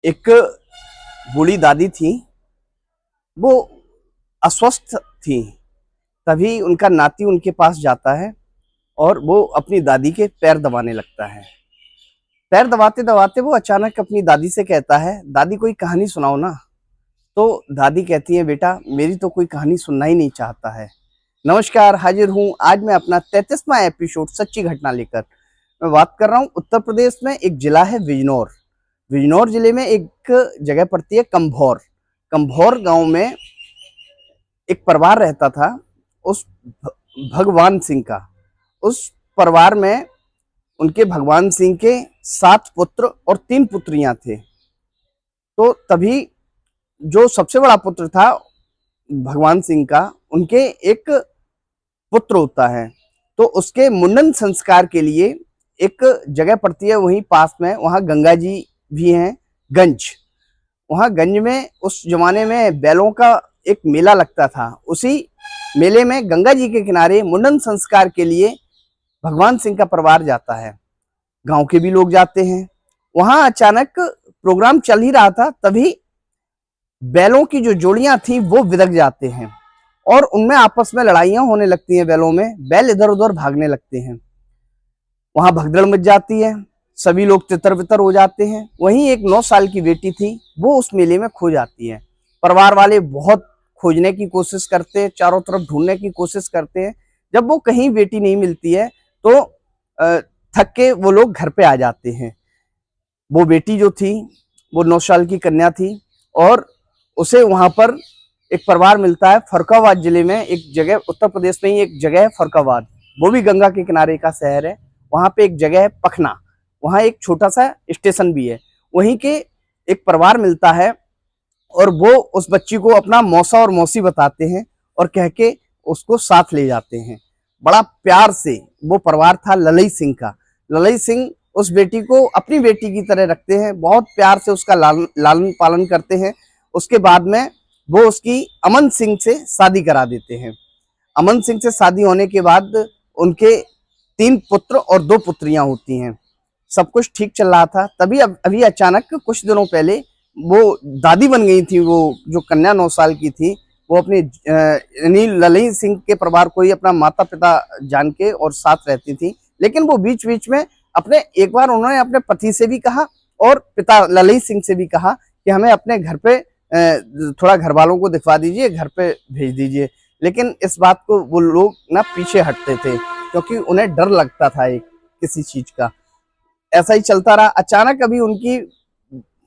एक बूढ़ी दादी थी। वो अस्वस्थ थी। तभी उनका नाती उनके पास जाता है और वो अपनी दादी के पैर दबाने लगता है। पैर दबाते दबाते वो अचानक अपनी दादी से कहता है, दादी कोई कहानी सुनाओ ना। तो दादी कहती है, बेटा मेरी तो कोई कहानी सुनना ही नहीं चाहता है। नमस्कार, हाजिर हूँ आज मैं अपना 33वां एपिसोड सच्ची घटना लेकर। मैं बात कर रहा हूँ उत्तर प्रदेश में एक जिला है बिजनौर। बिजनौर जिले में एक जगह पड़ती है कंभौर। कंभौर गांव में एक परिवार रहता था, उस भगवान सिंह का। उस परिवार में उनके भगवान सिंह के 7 पुत्र और 3 पुत्रियां थे। तो तभी जो सबसे बड़ा पुत्र था भगवान सिंह का, उनके एक पुत्र होता है। तो उसके मुंडन संस्कार के लिए एक जगह पड़ती है वहीं पास में, वहां गंगा जी भी हैं, गंज। वहां गंज में उस जमाने में बैलों का एक मेला लगता था। उसी मेले में गंगा जी के किनारे मुंडन संस्कार के लिए भगवान सिंह का परिवार जाता है। गांव के भी लोग जाते हैं। वहां अचानक प्रोग्राम चल ही रहा था, तभी बैलों की जो जोड़ियां थी वो बिदक जाते हैं और उनमें आपस में लड़ाइयां होने लगती हैं। बैलों में बैल इधर उधर भागने लगते हैं। वहां भगदड़ मच जाती है, सभी लोग तितर बितर हो जाते हैं। वहीं एक 9 साल की बेटी थी, वो उस मेले में खो जाती है। परिवार वाले बहुत खोजने की कोशिश करते हैं, चारों तरफ ढूंढने की कोशिश करते हैं। जब वो कहीं बेटी नहीं मिलती है तो थक के वो लोग घर पे आ जाते हैं। वो बेटी जो थी वो 9 साल की कन्या थी और उसे वहां पर एक परिवार मिलता है। फर्रुखाबाद जिले में एक जगह, उत्तर प्रदेश में ही एक जगह है फर्रुखाबाद, वो भी गंगा के किनारे का शहर है। वहां पे एक जगह है पखना, वहां एक छोटा सा स्टेशन भी है। वहीं के एक परिवार मिलता है और वो उस बच्ची को अपना मौसा और मौसी बताते हैं और कह के उसको साथ ले जाते हैं। बड़ा प्यार से वो परिवार था ललई सिंह का। ललई सिंह उस बेटी को अपनी बेटी की तरह रखते हैं, बहुत प्यार से उसका लालन पालन करते हैं। उसके बाद में वो उसकी अमन सिंह से शादी करा देते हैं। अमन सिंह से शादी होने के बाद उनके 3 पुत्र और 2 पुत्रियां होती हैं। सब कुछ ठीक चल रहा था, तभी अभी अचानक कुछ दिनों पहले वो दादी बन गई थी। वो जो कन्या 9 साल की थी, वो अपने यानी ललई सिंह के परिवार को ही अपना माता पिता जान के और साथ रहती थी। लेकिन वो बीच बीच में एक बार उन्होंने अपने पति से भी कहा और पिता ललई सिंह से भी कहा कि हमें अपने घर पे थोड़ा घर वालों को दिखवा दीजिए, घर पे भेज दीजिए। लेकिन इस बात को वो लोग ना पीछे हटते थे, क्योंकि उन्हें डर लगता था एक किसी चीज का। ऐसा ही चलता रहा। अचानक अभी उनकी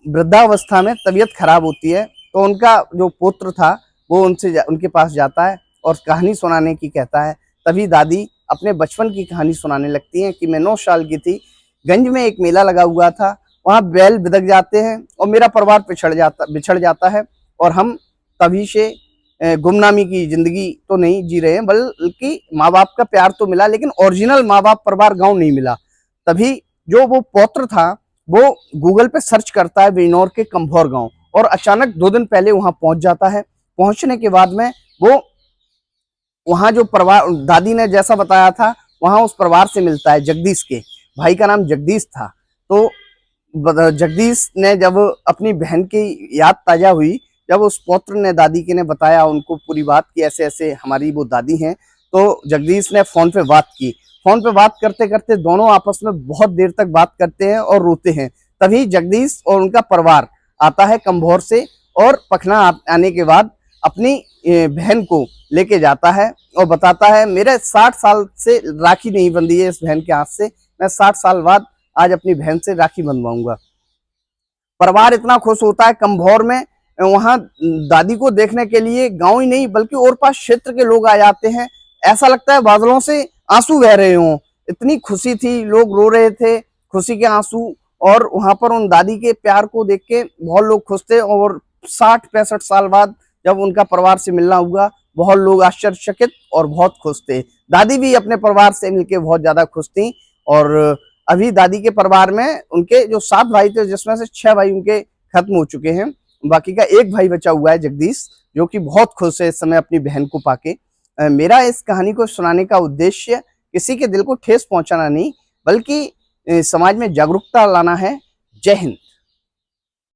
वृद्धावस्था में तबीयत खराब होती है, तो उनका जो पुत्र था वो उनके पास जाता है और कहानी सुनाने की कहता है। तभी दादी अपने बचपन की कहानी सुनाने लगती हैं कि मैं 9 साल की थी, गंज में एक मेला लगा हुआ था, वहां बैल बिदक जाते हैं और मेरा परिवार बिछड़ जाता है और हम तभी से गुमनामी की जिंदगी तो नहीं जी रहे हैं, बल्कि माँ बाप का प्यार तो मिला, लेकिन ओरिजिनल माँ बाप परिवार गांव नहीं मिला। तभी जो वो पौत्र था वो गूगल पे सर्च करता है बिजनौर के कंभौर गांव, और अचानक 2 दिन पहले वहां पहुंच जाता है। पहुंचने के बाद में वो वहां जो परिवार दादी ने जैसा बताया था, वहां उस परिवार से मिलता है। जगदीश के भाई का नाम जगदीश था। तो जगदीश ने जब अपनी बहन की याद ताजा हुई, जब उस पौत्र ने दादी के ने बताया उनको पूरी बात की ऐसे ऐसे हमारी वो दादी हैं, तो जगदीश ने फोन पे बात की। फोन पे बात करते करते दोनों आपस में बहुत देर तक बात करते हैं और रोते हैं। तभी जगदीश और उनका परिवार आता है कंभौर से और पखना आने के बाद अपनी बहन को लेके जाता है और बताता है, मेरे 60 साल से राखी नहीं बंधी है इस बहन के हाथ से, मैं 60 साल बाद आज अपनी बहन से राखी बंधवाऊंगा। परिवार इतना खुश होता है कंभौर में। वहां दादी को देखने के लिए गांव ही नहीं बल्कि और पास क्षेत्र के लोग आ जाते हैं। ऐसा लगता है बादलों से आंसू बह रहे हों, इतनी खुशी थी, लोग रो रहे थे, खुशी के आंसू। और वहां पर उन दादी के प्यार को देख के बहुत लोग खुश थे। और 60-65 साल बाद जब उनका परिवार से मिलना हुआ, बहुत लोग आश्चर्यचकित और बहुत खुश थे। दादी भी अपने परिवार से मिलकर बहुत ज्यादा खुश थी। और अभी दादी के परिवार में उनके जो 7 भाई थे, जिसमें से 6 भाई उनके खत्म हो चुके हैं, बाकी का एक भाई बचा हुआ है जगदीश, जो कि बहुत खुश है इस समय अपनी बहन को पाके। मेरा इस कहानी को सुनाने का उद्देश्य किसी के दिल को ठेस पहुंचाना नहीं, बल्कि समाज में जागरूकता लाना है। जय हिंद।